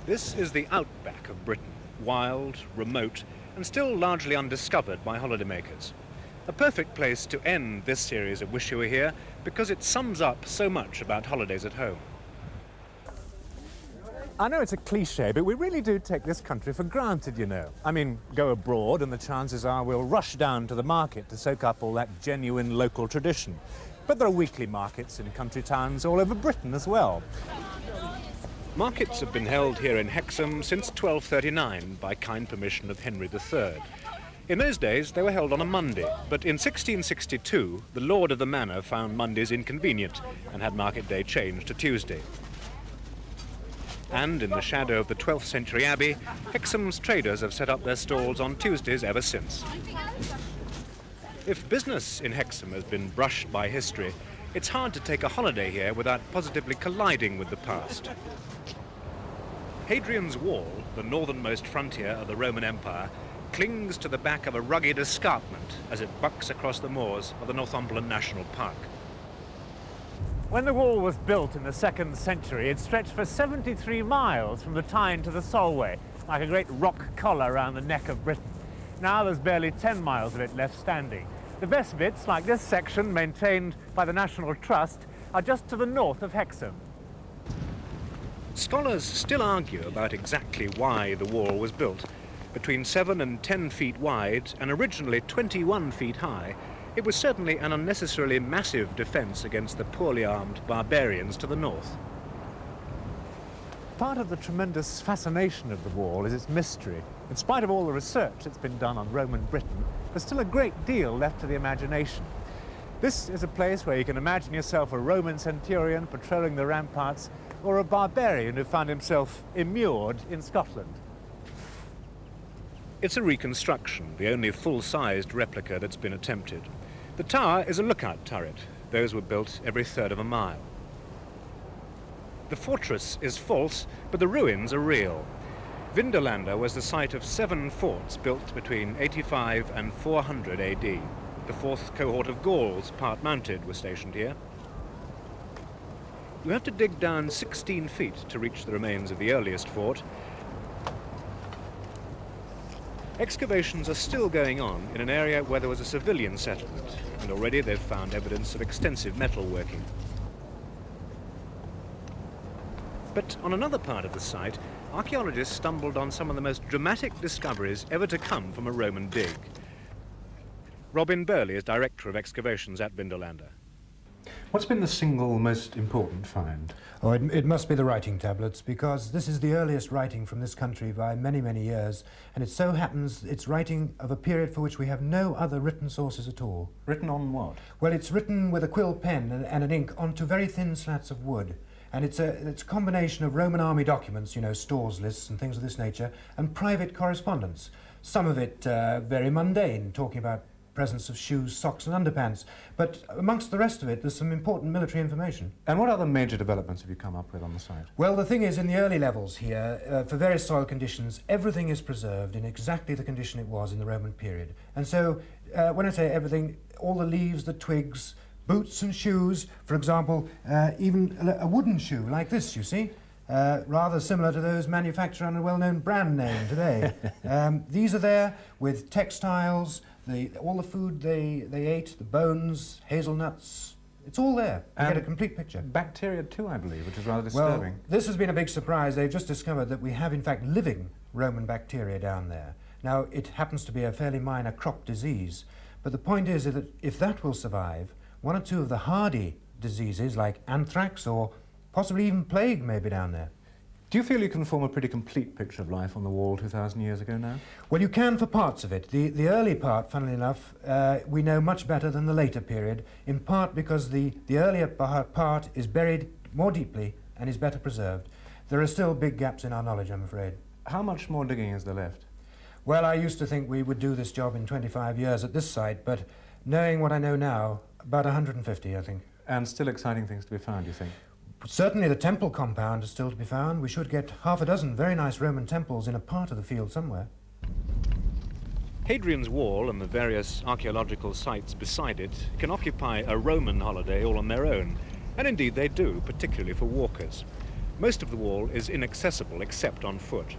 This is the outback of Britain, wild, remote, and still largely undiscovered by holidaymakers. A perfect place to end this series of Wish You Were Here because it sums up so much about holidays at home. I know it's a cliche, but we really do take this country for granted, you know. I mean, go abroad and the chances are we'll rush down to the market to soak up all that genuine local tradition. But there are weekly markets in country towns all over Britain as well. Markets have been held here in Hexham since 1239 by kind permission of Henry III. In those days they were held on a Monday, but in 1662 the lord of the manor found Mondays inconvenient and had market day changed to Tuesday. And in the shadow of the 12th century abbey, Hexham's traders have set up their stalls on Tuesdays ever since. If business in Hexham has been brushed by history, it's hard to take a holiday here without positively colliding with the past. Hadrian's Wall, the northernmost frontier of the Roman Empire, clings to the back of a rugged escarpment as it bucks across the moors of the Northumberland National Park. When the wall was built in the 2nd century, it stretched for 73 miles from the Tyne to the Solway, like a great rock collar around the neck of Britain. Now there's barely 10 miles of it left standing. The best bits, like this section maintained by the National Trust, are just to the north of Hexham. Scholars still argue about exactly why the wall was built. Between 7 and 10 feet wide and originally 21 feet high, it was certainly an unnecessarily massive defence against the poorly armed barbarians to the north. Part of the tremendous fascination of the wall is its mystery. In spite of all the research that's been done on Roman Britain, there's still a great deal left to the imagination. This is a place where you can imagine yourself a Roman centurion patrolling the ramparts, or a barbarian who found himself immured in Scotland. It's a reconstruction, the only full-sized replica that's been attempted. The tower is a lookout turret. Those were built every third of a mile. The fortress is false, but the ruins are real. Vindolanda was the site of 7 forts built between 85 and 400 AD. The 4th cohort of Gauls, part-mounted, were stationed here. You have to dig down 16 feet to reach the remains of the earliest fort. Excavations are still going on in an area where there was a civilian settlement, and already they've found evidence of extensive metalworking. But on another part of the site, archaeologists stumbled on some of the most dramatic discoveries ever to come from a Roman dig. Robin Burley is Director of Excavations at Vindolanda. What's been the single most important find? Oh, it must be the writing tablets, because this is the earliest writing from this country by many, many years, and it so happens it's writing of a period for which we have no other written sources at all. Written on what? Well, it's written with a quill pen and an ink onto very thin slats of wood, and it's a combination of Roman army documents, you know, stores lists and things of this nature, and private correspondence. Some of it very mundane, talking about presence of shoes, socks and underpants. But amongst the rest of it, there's some important military information. And what other major developments have you come up with on the site? Well, the thing is, in the early levels here, for various soil conditions, everything is preserved in exactly the condition it was in the Roman period. And so, when I say everything, all the leaves, the twigs, boots and shoes, for example, even a wooden shoe like this, you see? Rather similar to those manufactured under a well-known brand name today. These are there with textiles, all the food they ate, the bones, hazelnuts, it's all there. You get a complete picture. Bacteria too, I believe, which is rather disturbing. Well, this has been a big surprise. They've just discovered that we have, in fact, living Roman bacteria down there. Now, it happens to be a fairly minor crop disease, but the point is that if that will survive, 1 or 2 of the hardy diseases, like anthrax or possibly even plague, may be down there. Do you feel you can form a pretty complete picture of life on the wall 2,000 years ago now? Well, you can for parts of it. The early part, funnily enough, we know much better than the later period, in part because the earlier part is buried more deeply and is better preserved. There are still big gaps in our knowledge, I'm afraid. How much more digging is there left? Well, I used to think we would do this job in 25 years at this site, but knowing what I know now, about 150, I think. And still exciting things to be found, you think? Certainly the temple compound is still to be found. We should get half a dozen very nice Roman temples in a part of the field somewhere. Hadrian's Wall and the various archaeological sites beside it can occupy a Roman holiday all on their own, and indeed they do, particularly for walkers. Most of the wall is inaccessible except on foot.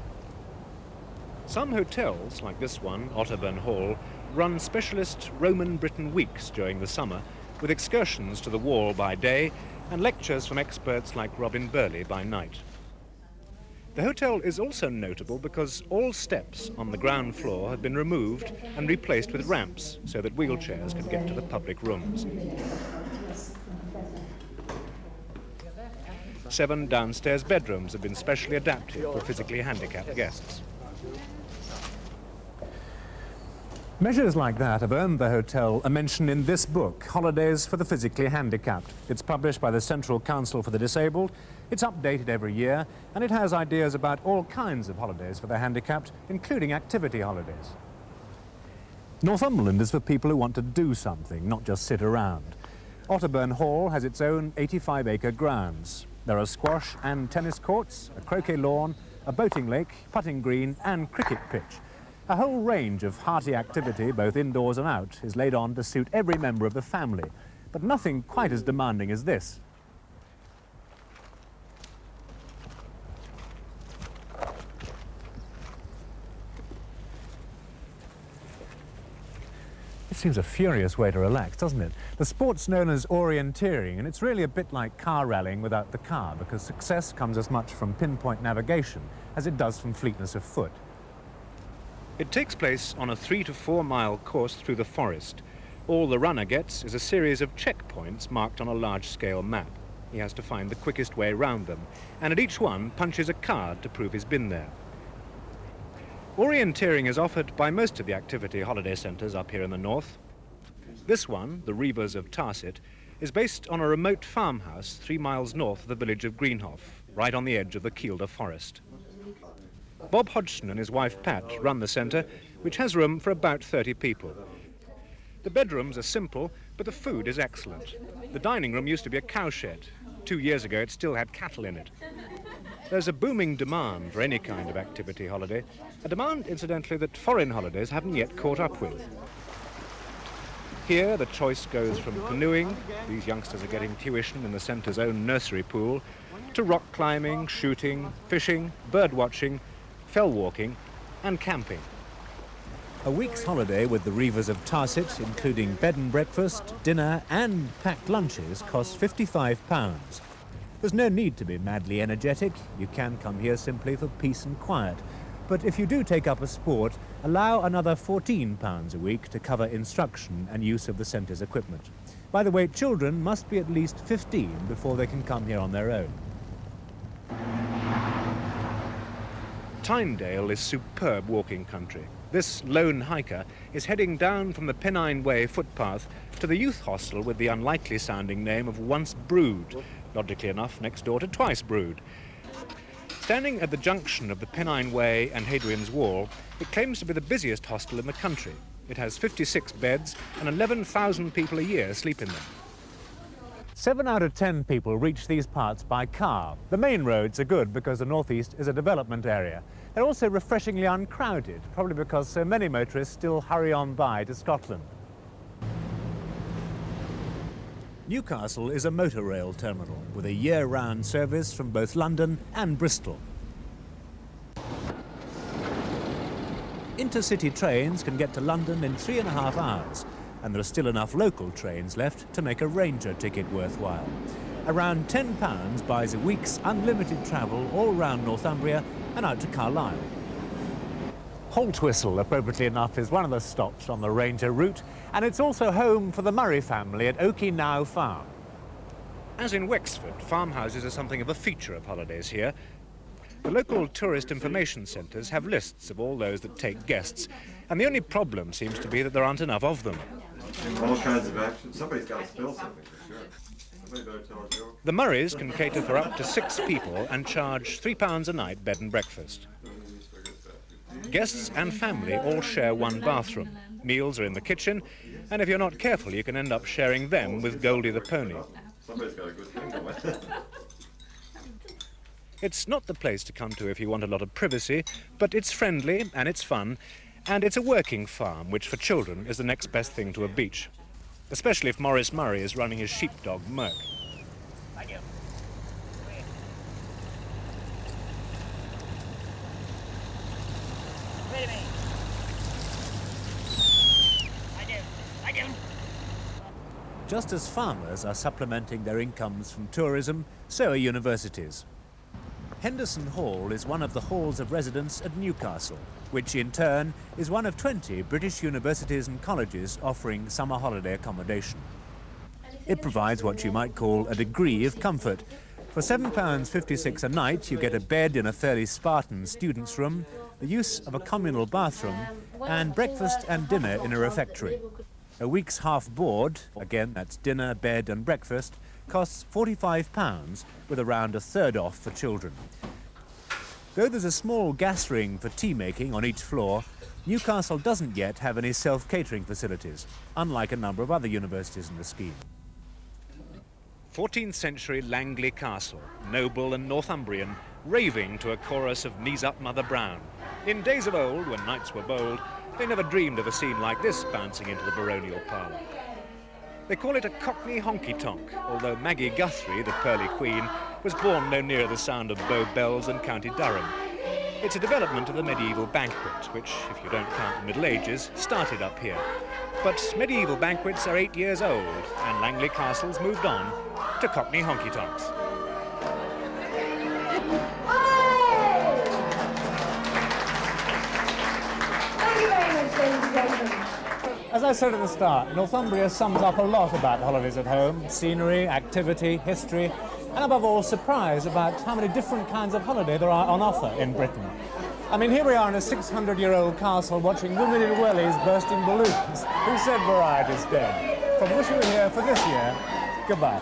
Some hotels, like this one, Henderson Hall, run specialist Roman Britain weeks during the summer, with excursions to the wall by day and lectures from experts like Robin Burley by night. The hotel is also notable because all steps on the ground floor have been removed and replaced with ramps so that wheelchairs can get to the public rooms. 7 downstairs bedrooms have been specially adapted for physically handicapped guests. Measures like that have earned the hotel a mention in this book, Holidays for the Physically Handicapped. It's published by the Central Council for the Disabled. It's updated every year, and it has ideas about all kinds of holidays for the handicapped, including activity holidays. Northumberland is for people who want to do something, not just sit around. Otterburn Hall has its own 85-acre grounds. There are squash and tennis courts, a croquet lawn, a boating lake, putting green, and cricket pitch. A whole range of hearty activity, both indoors and out, is laid on to suit every member of the family, but nothing quite as demanding as this. It seems a furious way to relax, doesn't it? The sport's known as Orienteering, and it's really a bit like car rallying without the car, because success comes as much from pinpoint navigation as it does from fleetness of foot. It takes place on a 3 to 4 mile course through the forest. All the runner gets is a series of checkpoints marked on a large-scale map. He has to find the quickest way round them, and at each one punches a card to prove he's been there. Orienteering is offered by most of the activity holiday centres up here in the north. This one, the Reivers of Tarset, is based on a remote farmhouse 3 miles north of the village of Greenhoff, right on the edge of the Kielder forest. Bob Hodgson and his wife Pat run the centre, which has room for about 30 people. The bedrooms are simple, but the food is excellent. The dining room used to be a cowshed. 2 years ago it still had cattle in it. There's a booming demand for any kind of activity holiday, a demand, incidentally, that foreign holidays haven't yet caught up with. Here the choice goes from canoeing, these youngsters are getting tuition in the centre's own nursery pool, to rock climbing, shooting, fishing, bird watching, fell walking and camping. A week's holiday with the Reivers of Tarset, including bed and breakfast, dinner and packed lunches, costs £55. There's no need to be madly energetic. You can come here simply for peace and quiet. But if you do take up a sport, allow another £14 a week to cover instruction and use of the centre's equipment. By the way, children must be at least 15 before they can come here on their own. Tynedale is superb walking country. This lone hiker is heading down from the Pennine Way footpath to the youth hostel with the unlikely sounding name of Once Brood, logically enough next door to Twice Brood. Standing at the junction of the Pennine Way and Hadrian's Wall, it claims to be the busiest hostel in the country. It has 56 beds and 11,000 people a year sleep in them. 7 out of 10 people reach these parts by car. The main roads are good because the northeast is a development area. They're also refreshingly uncrowded, probably because so many motorists still hurry on by to Scotland. Newcastle is a motor rail terminal with a year-round service from both London and Bristol. Intercity trains can get to London in 3.5 hours, and there are still enough local trains left to make a Ranger ticket worthwhile. Around £10 buys a week's unlimited travel all round Northumbria and out to Carlisle. Holtwhistle, appropriately enough, is one of the stops on the Ranger route, and it's also home for the Murray family at Oakie Now Farm. As in Wexford, farmhouses are something of a feature of holidays here. The local tourist information centres have lists of all those that take guests, and the only problem seems to be that there aren't enough of them. All kinds of action. Somebody's got to spill something for sure. Somebody better tell a joke. The Murrays can cater for up to 6 people and charge £3 a night bed and breakfast. Guests and family all share one bathroom. Meals are in the kitchen, and if you're not careful, you can end up sharing them with Goldie the pony. Somebody's got a good thing going. It's not the place to come to if you want a lot of privacy, but it's friendly and it's fun, and it's a working farm, which for children is the next best thing to a beach, especially if Maurice Murray is running his sheepdog Merc. Wait a minute. I do. Just as farmers are supplementing their incomes from tourism, so are universities. Henderson Hall is one of the halls of residence at Newcastle, which in turn is one of 20 British universities and colleges offering summer holiday accommodation. It provides what you might call a degree of comfort. For £7.56 a night, you get a bed in a fairly Spartan student's room, the use of a communal bathroom, and breakfast and dinner in a refectory. A week's half board, again that's dinner, bed and breakfast, costs £45, with around a third off for children. Though there's a small gas ring for tea making on each floor, Newcastle doesn't yet have any self-catering facilities, unlike a number of other universities in the scheme. 14th century Langley Castle, noble and Northumbrian, raving to a chorus of Knees Up Mother Brown. In days of old, when knights were bold, they never dreamed of a scene like this bouncing into the baronial parlour. They call it a Cockney honky-tonk, although Maggie Guthrie, the pearly queen, was born no nearer the sound of Bow Bells than County Durham. It's a development of the medieval banquet, which, if you don't count the Middle Ages, started up here. But medieval banquets are 8 years old, and Langley Castle's moved on to Cockney honky-tonks. As I said at the start, Northumbria sums up a lot about holidays at home: scenery, activity, history, and above all, surprise about how many different kinds of holiday there are on offer in Britain. I mean, here we are in a 600-year-old castle watching wibbly wellies bursting balloons. Who said variety's dead? From wishing you here for this year, goodbye.